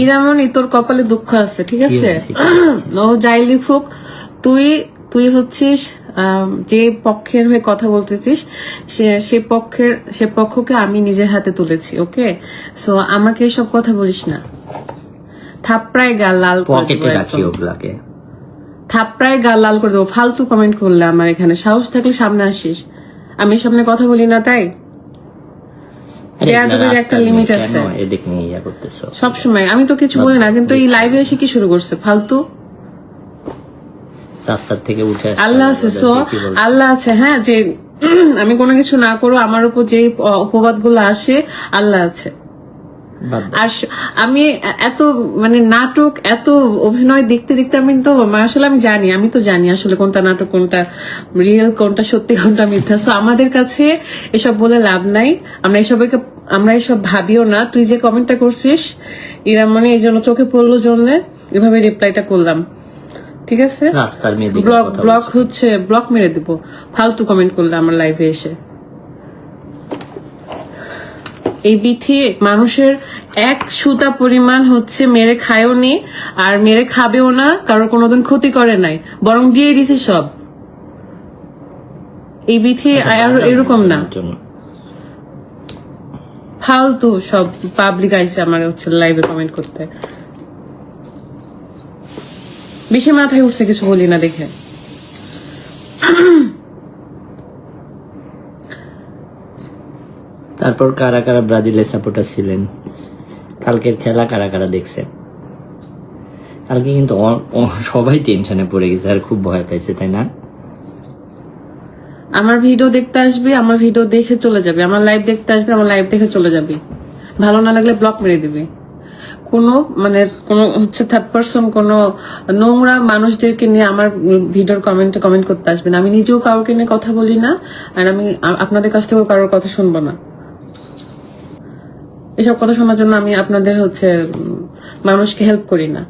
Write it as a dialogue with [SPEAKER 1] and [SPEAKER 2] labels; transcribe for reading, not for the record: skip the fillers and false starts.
[SPEAKER 1] ইরামনি তোর কপালে দুঃখ আছে, ঠিক আছে? ও যাই লিখুক, তুই হচ্ছিস যে পক্ষের হয়ে কথা বলতেছিস, সে পক্ষকে আমি নিজের হাতে তুলেছি। ওকে, সো আমাকে এসব কথা বলিস না। থাপড়ায় গাল লাল করে দেবো, থাপড়ায় গাল লাল করে দেবো। ফালতু কমেন্ট করলে আমার এখানে সাহস থাকলে সামনে আসিস। আমি সামনে কথা বলি না তাই? একটা লিমিট আছে সবসময়। আমি তো কিছু বলি না, কিন্তু এই লাইভে এসে কি শুরু করছে ফালতু?
[SPEAKER 2] রাস্তার থেকে উঠে
[SPEAKER 1] আল্লাহ আছে, সো আল্লাহ আছে। হ্যাঁ, যে আমি কোনো কিছু না করবো, আমার উপর যে অপবাদ গুলো আসে, আল্লাহ আছে। আর আমি এত মানে নাটক, এত অভিনয় দেখতে দেখতে আমি তো আসলে আমি তো জানি আসলে কোনটা নাটক, কোনটা রিয়েল, কোনটা সত্যি, কোনটা মিথ্যা। সো আমাদের কাছে এসব বলে লাভ নাই। আমরা এসব ভাবিও না। তুই যে কমেন্টটা করছিস ইরামনি, এই জন্য চোখে পড়লো জন্য এভাবে রিপ্লাইটা করলাম, ঠিক আছে? ব্লক মেরে দিব ফালতু কমেন্ট করলে আমার লাইভে এসে। এই বিথি মানুষের এক সুতা পরিমাণ হচ্ছে মেরে খায়ও নি, আর মেরে খাবেও না, কারোর কোনোদিন ক্ষতি করে নাই, বরং দিয়ে দিছে সব। এই বিথি আর এরকম না, ফালতু সব পাবলিক আইসে আমার হচ্ছে লাইভে কমেন্ট করতে। বেশি মাথায় উঠছে কিছু বলি না দেখে।
[SPEAKER 2] তারপর কারা কারা ব্রাজিলের সাপোর্টার ছিলেন? কালকের খেলা কারা কারা দেখছে? কালকে কিন্তু সবাই টেনশনে পড়ে গেছে আর খুব ভয় পাইছে, তাই না?
[SPEAKER 1] আমার ভিডিও দেখতে আসবি, আমার ভিডিও দেখে চলে যাবে। আমার লাইভ দেখতে আসবে, আমার লাইভ দেখে চলে যাবি। ভালো না লাগলে ব্লক মেরে দিবি। কোনো হচ্ছে থার্ড পার্সন, কোনো নোংরা মানুষদেরকে নিয়ে আমার ভিডিওর কমেন্ট করতে আসবে না। আমি নিজেও কাউকে নিয়ে কথা বলি না, আর আমি আপনাদের কাছ থেকেও কারোর কথা শুনবো না। এসব কথা শোনার জন্য আমি আপনাদের হচ্ছে মানুষকে হেল্প করি না।